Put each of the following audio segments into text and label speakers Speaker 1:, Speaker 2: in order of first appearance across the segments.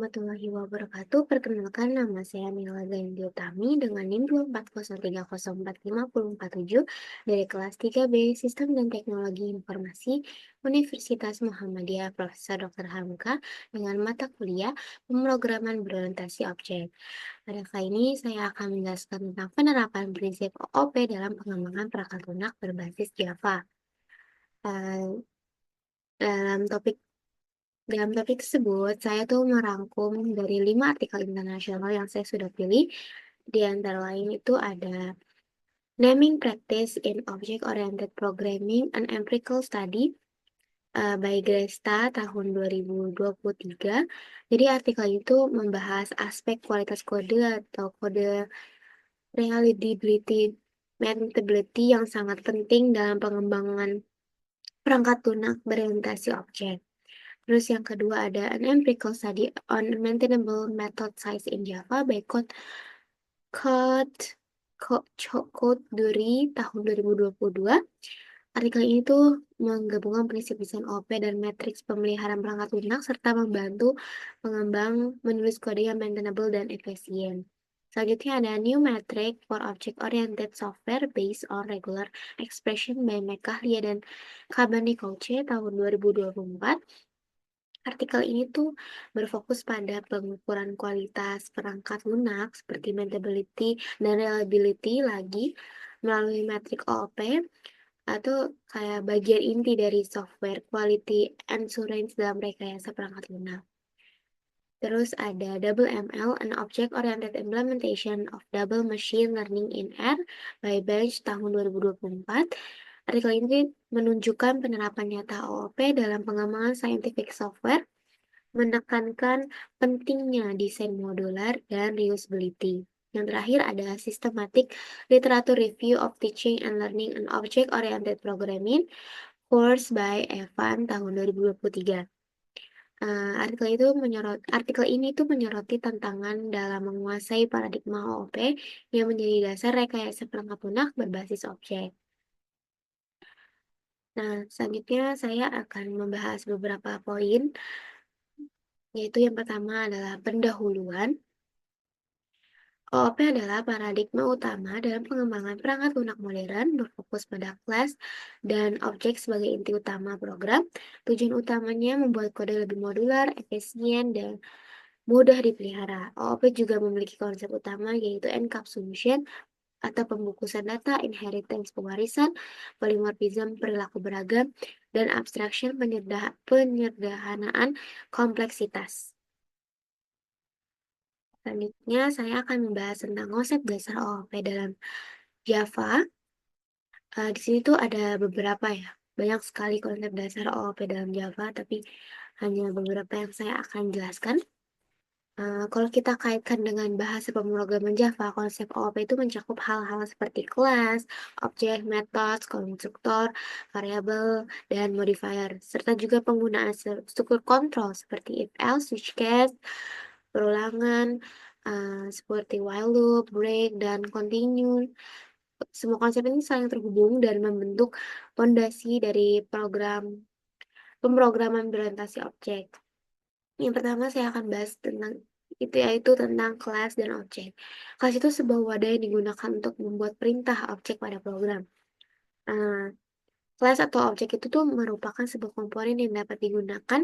Speaker 1: warahmatullahi wabarakatuh. Perkenalkan nama saya Mila Gaindi Utami dengan NIM 240304547 dari kelas 3B Sistem dan Teknologi Informasi Universitas Muhammadiyah Profesor Dr. Hamka dengan mata kuliah Pemrograman Berorientasi Objek. Pada kali ini saya akan menjelaskan tentang penerapan prinsip OOP dalam pengembangan perangkat lunak berbasis Java. Eh, dalam topik Dalam topik tersebut, saya tuh merangkum dari 5 artikel internasional yang saya sudah pilih. Di antara lain itu ada Naming Practice in Object-Oriented Programming, an Empirical Study by Gresta tahun 2023. Jadi artikel itu membahas aspek kualitas kode atau kode reliability, maintainability yang sangat penting dalam pengembangan perangkat lunak berorientasi objek. Terus yang kedua ada an empirical study on maintainable method size in Java by Code Code Duri tahun 2022. Artikel ini tuh menggabungkan prinsip desain OP dan matriks pemeliharaan perangkat lunak serta membantu pengembang menulis kode yang maintainable dan efisien. Selanjutnya ada New Metric for Object-Oriented Software Based on Regular Expression by Mekahlia dan Kabanikoce tahun 2024. Artikel ini tuh berfokus pada pengukuran kualitas perangkat lunak seperti maintainability dan reliability lagi melalui metrik OOP atau kayak bagian inti dari software quality assurance dalam rekayasa perangkat lunak. Terus ada Double ML, an Object-Oriented Implementation of Double Machine Learning in R by Bench tahun 2024. Artikel ini menunjukkan penerapan nyata OOP dalam pengembangan scientific software, menekankan pentingnya desain modular dan reusability. Yang terakhir ada Systematic Literature Review of Teaching and Learning and Object-Oriented Programming course by Evan tahun 2023. Artikel ini tuh menyoroti tantangan dalam menguasai paradigma OOP yang menjadi dasar rekayasa perangkat lunak berbasis objek. Nah, selanjutnya saya akan membahas beberapa poin, yaitu yang pertama adalah pendahuluan. OOP adalah paradigma utama dalam pengembangan perangkat lunak modern berfokus pada kelas dan objek sebagai inti utama program. Tujuan utamanya membuat kode lebih modular, efisien, dan mudah dipelihara. OOP juga memiliki konsep utama yaitu encapsulation atau pembungkusan data, inheritance pewarisan, polymorphism perilaku beragam, dan abstraction penyederhanaan kompleksitas. Selanjutnya, saya akan membahas tentang konsep dasar OOP dalam Java. Di sini tuh ada beberapa ya, banyak sekali konsep dasar OOP dalam Java, tapi hanya beberapa yang saya akan jelaskan. Kalau kita kaitkan dengan bahasa pemrograman Java, konsep OOP itu mencakup hal-hal seperti kelas, objek, metode, konstruktor, variabel, dan modifier, serta juga penggunaan struktur kontrol seperti if else, switch case, perulangan, seperti while loop, break, dan continue. Semua konsep ini saling terhubung dan membentuk fondasi dari pemrograman berorientasi objek. Yang pertama saya akan bahas tentang itu yaitu tentang kelas dan objek. Kelas itu sebuah wadah yang digunakan untuk membuat perintah objek pada program. Uh, Kelas atau objek itu tuh merupakan sebuah komponen yang dapat digunakan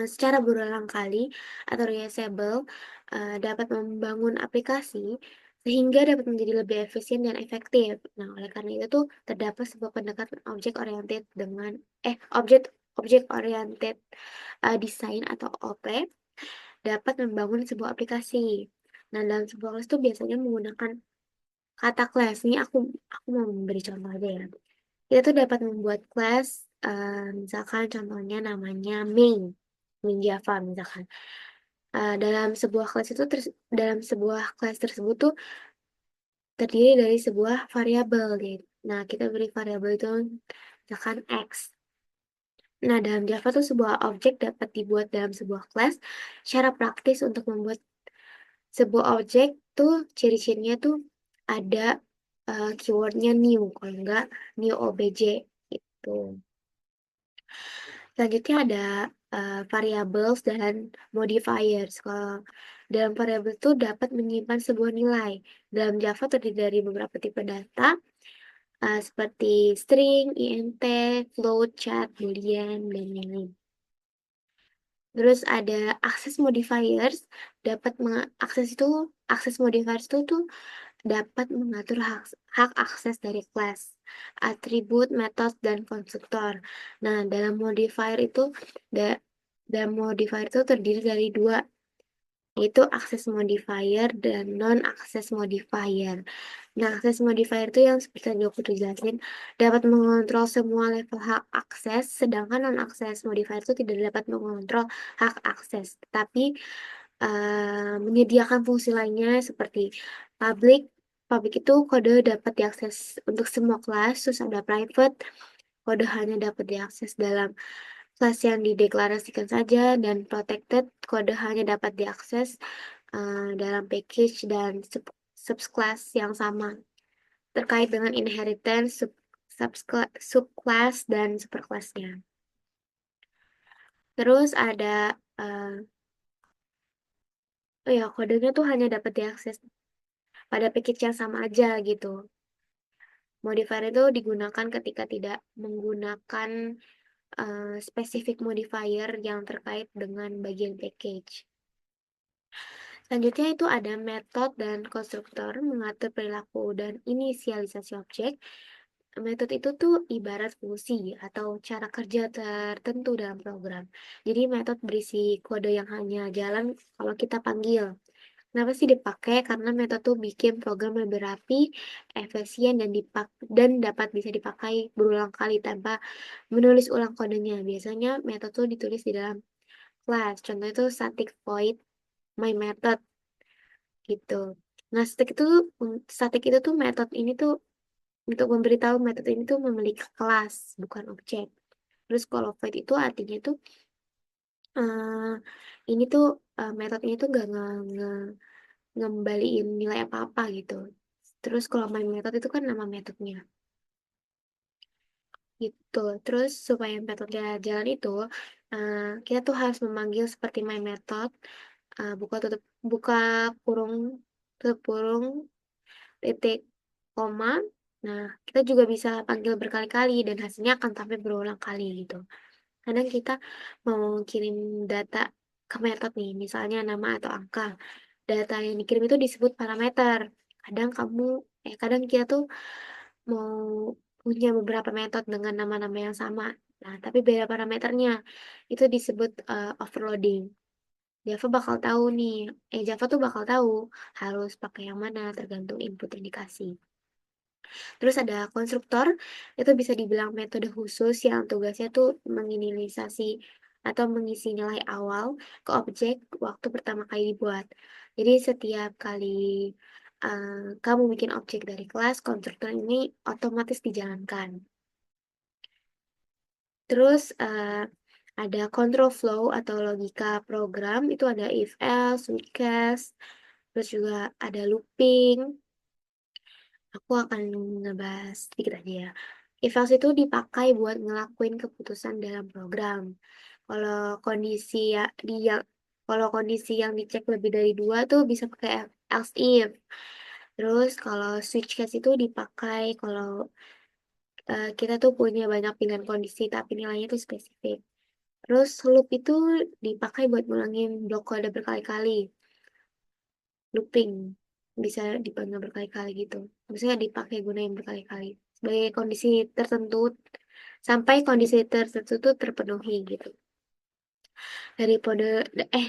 Speaker 1: secara berulang kali atau reusable, dapat membangun aplikasi sehingga dapat menjadi lebih efisien dan efektif. Nah, oleh karena itu tuh terdapat sebuah pendekatan object oriented design atau OP dapat membangun sebuah aplikasi. Nah, dalam sebuah kelas itu biasanya menggunakan kata kelas. Ini aku mau memberi contoh aja ya. Kita tuh dapat membuat kelas, misalkan contohnya namanya main Java misalkan. Dalam sebuah kelas tersebut tuh terdiri dari sebuah variabel gitu. Nah, kita beri variabel itu misalkan X. Nah, dalam Java tuh sebuah objek dapat dibuat dalam sebuah kelas. Cara praktis untuk membuat sebuah objek tuh ciri-cirinya tuh ada keywordnya new, kalau enggak new obj gitu. Selanjutnya ada variables dan modifiers. Kalau dalam variabel itu dapat menyimpan sebuah nilai. Dalam Java terdiri dari beberapa tipe data, seperti string, int, float, chat, boolean, dan lain-lain. Terus ada access modifiers, akses modifiers itu tuh dapat mengatur hak akses dari kelas, atribut, metode, dan konstruktor. Nah, dalam modifier itu terdiri dari dua, yaitu akses modifier dan non-akses modifier. Nah, akses modifier itu yang seperti yang aku udah jelasin, dapat mengontrol semua level hak akses, sedangkan non-akses modifier itu tidak dapat mengontrol hak akses, tetapi menyediakan fungsi lainnya seperti public. Public itu kode dapat diakses untuk semua kelas, terus ada private, kode hanya dapat diakses dalam kelas yang dideklarasikan saja, dan protected, kode hanya dapat diakses dalam package dan subclass yang sama. Terkait dengan inheritance, subclass, dan superclassnya. Terus ada kodenya tuh hanya dapat diakses pada package yang sama aja gitu. Modifier itu digunakan ketika tidak menggunakan spesifik modifier yang terkait dengan bagian package. Selanjutnya itu ada metode dan konstruktor mengatur perilaku dan inisialisasi objek. Metode itu tuh ibarat fungsi atau cara kerja tertentu dalam program. Jadi metode berisi kode yang hanya jalan kalau kita panggil. Kenapa sih dipakai? Karena metode tuh bikin program lebih rapi, efisien, dan dapat bisa dipakai berulang kali tanpa menulis ulang kodenya. Biasanya metode tuh ditulis di dalam kelas. Contohnya itu static void my method gitu. Nah, static itu tuh metode ini tuh untuk memberitahu metode ini tuh memiliki kelas, bukan objek. Terus kalau void itu artinya tuh ini tuh metode ini tuh gak ngembaliin nilai apa-apa gitu. Terus kalau main metode itu kan nama metodenya gitu. Terus supaya metodenya jalan itu, kita tuh harus memanggil seperti main method, buka kurung, tutup kurung, titik, koma. Nah, kita juga bisa panggil berkali-kali dan hasilnya akan tampil berulang kali gitu. Kadang kita mau kirim data ke metode nih, misalnya nama atau angka. Data yang dikirim itu disebut parameter. Kadang kita tuh mau punya beberapa metode dengan nama-nama yang sama. Nah, tapi beda parameternya. Itu disebut overloading. Java tuh bakal tahu harus pakai yang mana tergantung input yang dikasih. Terus ada konstruktor, itu bisa dibilang metode khusus yang tugasnya tuh menginisialisasi atau mengisi nilai awal ke objek waktu pertama kali dibuat. Jadi setiap kali kamu bikin objek dari kelas, konstruktor ini otomatis dijalankan. Terus ada control flow atau logika program, itu ada if else, switch case, terus juga ada looping. Aku akan ngebahas sedikit aja ya. If else itu dipakai buat ngelakuin keputusan dalam program. Kalau kondisi ya dia kalau kondisi yang dicek lebih dari dua tuh bisa pakai else if. Terus kalau switch case itu dipakai kalau kita tuh punya banyak pilihan kondisi tapi nilainya itu spesifik. Terus loop itu dipakai buat ngulangin blok kode berkali-kali. Looping bisa dipanggil berkali-kali gitu. Maksudnya dipakai gunain berkali-kali sebagai kondisi tertentu sampai kondisi tertentu tuh terpenuhi gitu.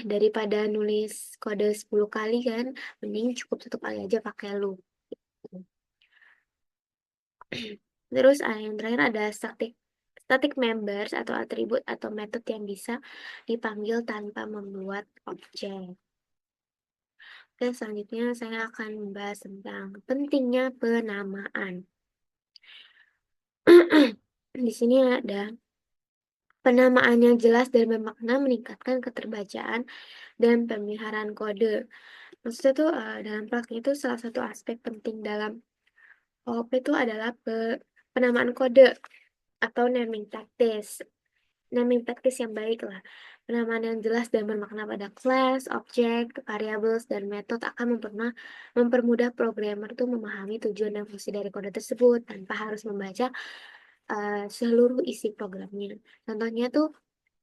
Speaker 1: Daripada nulis kode 10 kali kan, mending cukup 1 kali aja pakai loop. Terus yang terakhir ada static members atau atribut atau metode yang bisa dipanggil tanpa membuat objek. Oke, selanjutnya saya akan membahas tentang pentingnya penamaan. Di sini ada penamaan yang jelas dan bermakna meningkatkan keterbacaan dan pemeliharaan kode. Maksudnya tuh dalam praktik itu salah satu aspek penting dalam OOP itu adalah penamaan kode atau naming practice. naming practice yang baik lah. Penamaan yang jelas dan bermakna pada kelas, objek, variables, dan metode akan mempermudah programmer tuh memahami tujuan dan fungsi dari kode tersebut tanpa harus membaca seluruh isi programnya. Contohnya tuh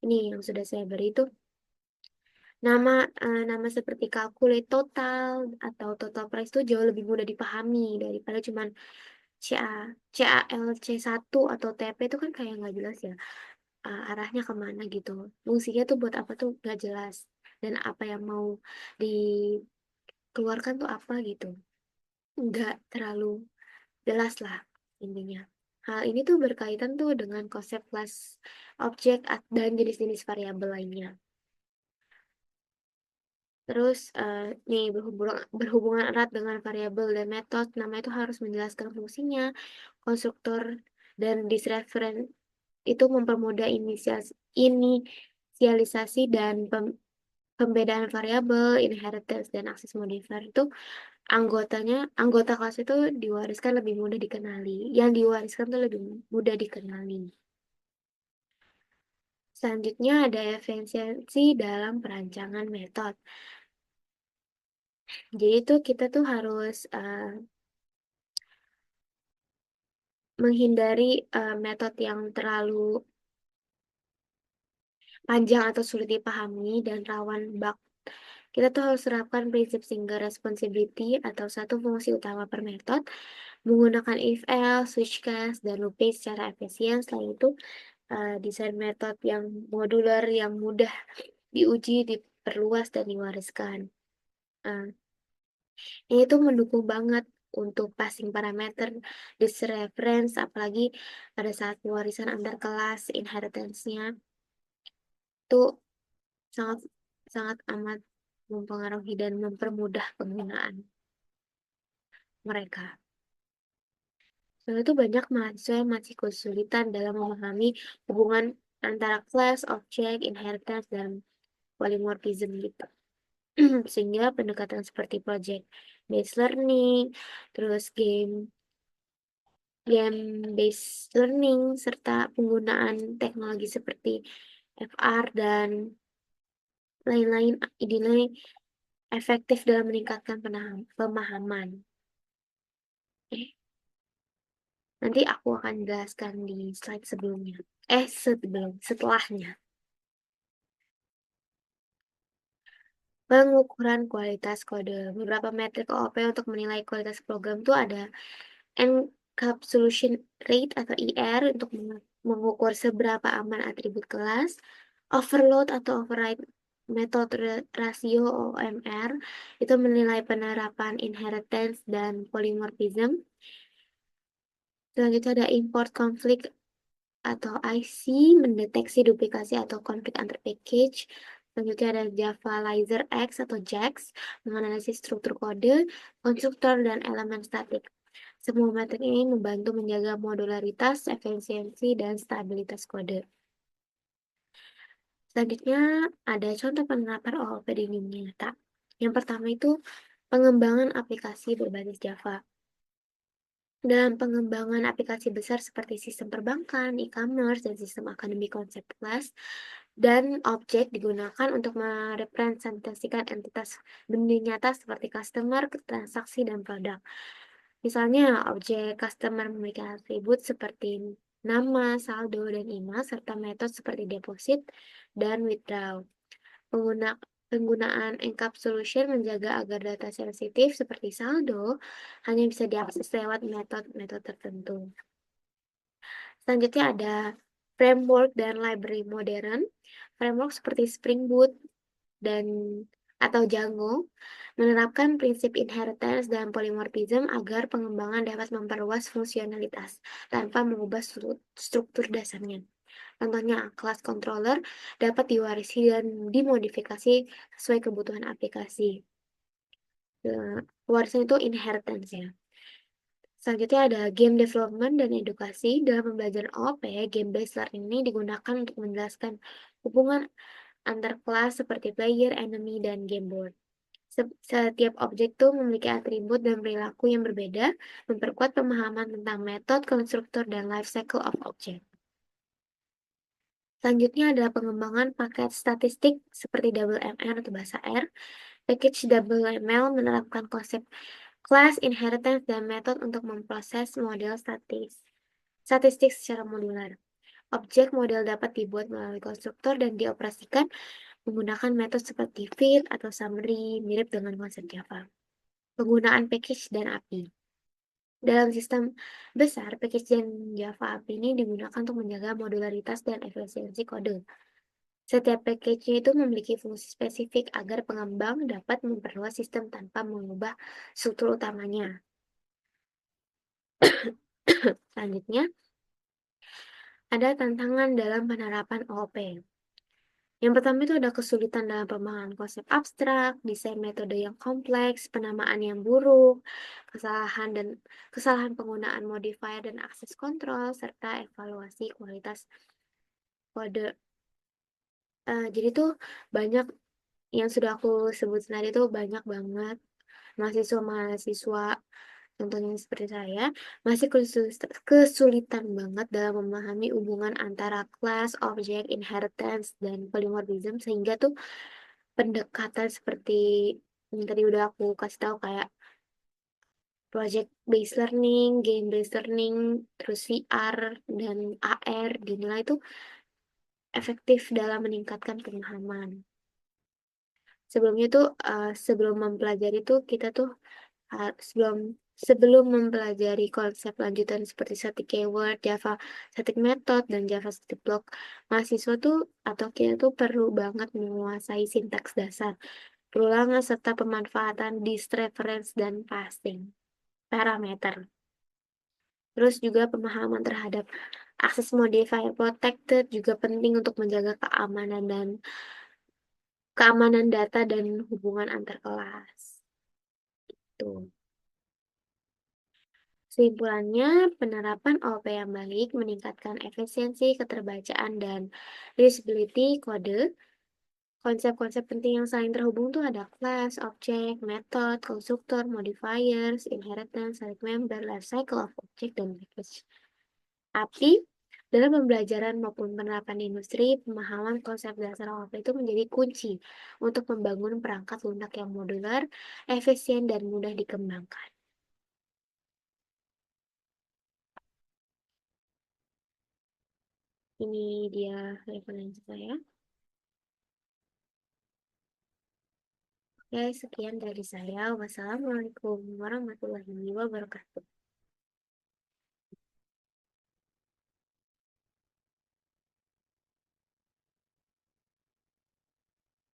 Speaker 1: ini yang sudah saya beri tuh nama seperti calculate total atau total price itu jauh lebih mudah dipahami daripada cuman CALC1 atau TP itu kan kayak nggak jelas ya, arahnya kemana gitu. Fungsinya tuh buat apa tuh nggak jelas. Dan apa yang mau dikeluarkan tuh apa gitu. Nggak terlalu jelas lah intinya. Hal ini tuh berkaitan tuh dengan konsep kelas objek dan jenis-jenis variabel lainnya. Terus nih berhubungan erat dengan variabel dan metode, nama itu harus menjelaskan fungsinya, konstruktor dan disreferent itu mempermudah inisialisasi dan pembedaan variabel, inheritance dan akses modifier itu anggota kelas itu diwariskan lebih mudah dikenali. Yang diwariskan tuh lebih mudah dikenali. Selanjutnya ada efisiensi dalam perancangan metode. Jadi tuh kita tuh harus menghindari metode yang terlalu panjang atau sulit dipahami dan rawan bug. Kita tuh harus terapkan prinsip single responsibility atau satu fungsi utama per metode, menggunakan if else, switch case, dan looping secara efisien. Selain itu, desain metode yang modular yang mudah diuji, diperluas, dan diwariskan. Uh, ini tuh mendukung banget untuk passing parameter, reference, apalagi pada saat pewarisan antar kelas, inheritance-nya itu sangat sangat amat mempengaruhi dan mempermudah penggunaan mereka. Soalnya itu banyak mahasiswa yang masih kesulitan dalam memahami hubungan antara class, object, inheritance, dan polymorphism gitu. Sehingga pendekatan seperti project based learning, terus game based learning, serta penggunaan teknologi seperti FR dan lain-lain dinilai efektif dalam meningkatkan pemahaman. Nanti aku akan jelaskan di slide sebelumnya. Setelahnya. Pengukuran kualitas kode. Beberapa metrik OOP untuk menilai kualitas program itu ada encapsulation rate atau ER untuk mengukur seberapa aman atribut kelas, overload atau override method ratio OMR itu menilai penerapan inheritance dan polymorphism. Selanjutnya ada import conflict atau IC mendeteksi duplikasi atau konflik antar package. Selanjutnya ada Javalizer X atau JAX menganalisis struktur kode, konstruktor, dan elemen statik. Semua metrik ini membantu menjaga modularitas, efisiensi, dan stabilitas kode. Selanjutnya ada contoh penerapan OOP di dunia nyata. Yang pertama itu pengembangan aplikasi berbasis Java. Dalam pengembangan aplikasi besar seperti sistem perbankan, e-commerce, dan sistem akademik konsep kelas, dan objek digunakan untuk merepresentasikan entitas benda nyata seperti customer, transaksi, dan produk. Misalnya, objek customer memiliki atribut seperti nama, saldo, dan email, serta metode seperti deposit dan withdraw. Penggunaan encapsulation menjaga agar data sensitif seperti saldo hanya bisa diakses lewat metode-metode tertentu. Selanjutnya ada framework dan library modern. Framework seperti Spring Boot dan atau Django menerapkan prinsip inheritance dan polymorphism agar pengembangan dapat memperluas fungsionalitas tanpa mengubah struktur dasarnya. Contohnya, kelas controller dapat diwarisi dan dimodifikasi sesuai kebutuhan aplikasi. Warisan itu inheritance ya. Selanjutnya ada game development dan edukasi. Dalam pembelajaran OOP, game-based learning ini digunakan untuk menjelaskan hubungan antar kelas seperti player, enemy, dan game board. Setiap objek itu memiliki atribut dan perilaku yang berbeda, memperkuat pemahaman tentang metode, konstruktor, dan life cycle of object. Selanjutnya adalah pengembangan paket statistik seperti WMR atau bahasa R. Package WML menerapkan konsep class, inheritance, dan metode untuk memproses model statistik secara modular. Objek model dapat dibuat melalui konstruktor dan dioperasikan menggunakan metode seperti fit atau summary, mirip dengan konsep Java. Penggunaan package dan API. Dalam sistem besar, package dan Java API ini digunakan untuk menjaga modularitas dan efisiensi kode. Setiap package itu memiliki fungsi spesifik agar pengembang dapat memperluas sistem tanpa mengubah struktur utamanya. Selanjutnya, ada tantangan dalam penerapan OOP. Yang pertama itu ada kesulitan dalam pemahaman konsep abstrak, desain metode yang kompleks, penamaan yang buruk, kesalahan penggunaan modifier dan akses kontrol, serta evaluasi kualitas kode. Jadi tuh banyak yang sudah aku sebut tadi tuh banyak banget mahasiswa-mahasiswa contohnya seperti saya masih kesulitan banget dalam memahami hubungan antara class, object, inheritance, dan polymorphism sehingga tuh pendekatan seperti yang tadi udah aku kasih tahu kayak project based learning, game based learning, terus VR dan AR dinilai itu efektif dalam meningkatkan pemahaman. Sebelumnya tuh sebelum mempelajari tuh kita tuh sebelum sebelum mempelajari konsep lanjutan seperti static keyword, Java static method, dan Java static block, mahasiswa tuh atau kita tuh perlu banget menguasai sintaks dasar, perulangan serta pemanfaatan list reference dan passing parameter. Terus juga pemahaman terhadap akses modifier protected juga penting untuk menjaga keamanan data dan hubungan antar kelas. Tuh. Kesimpulannya, penerapan OOP yang baik meningkatkan efisiensi, keterbacaan, dan reusability kode. Konsep-konsep penting yang saling terhubung tuh ada class, object, method, konstruktor, modifiers, inheritance, select member, life cycle of object, dan package. Tapi, dalam pembelajaran maupun penerapan di industri, pemahaman konsep dasar OOP itu menjadi kunci untuk membangun perangkat lunak yang modular, efisien, dan mudah dikembangkan. Ini dia referensi saya. Oke, sekian dari saya. Wassalamualaikum warahmatullahi wabarakatuh.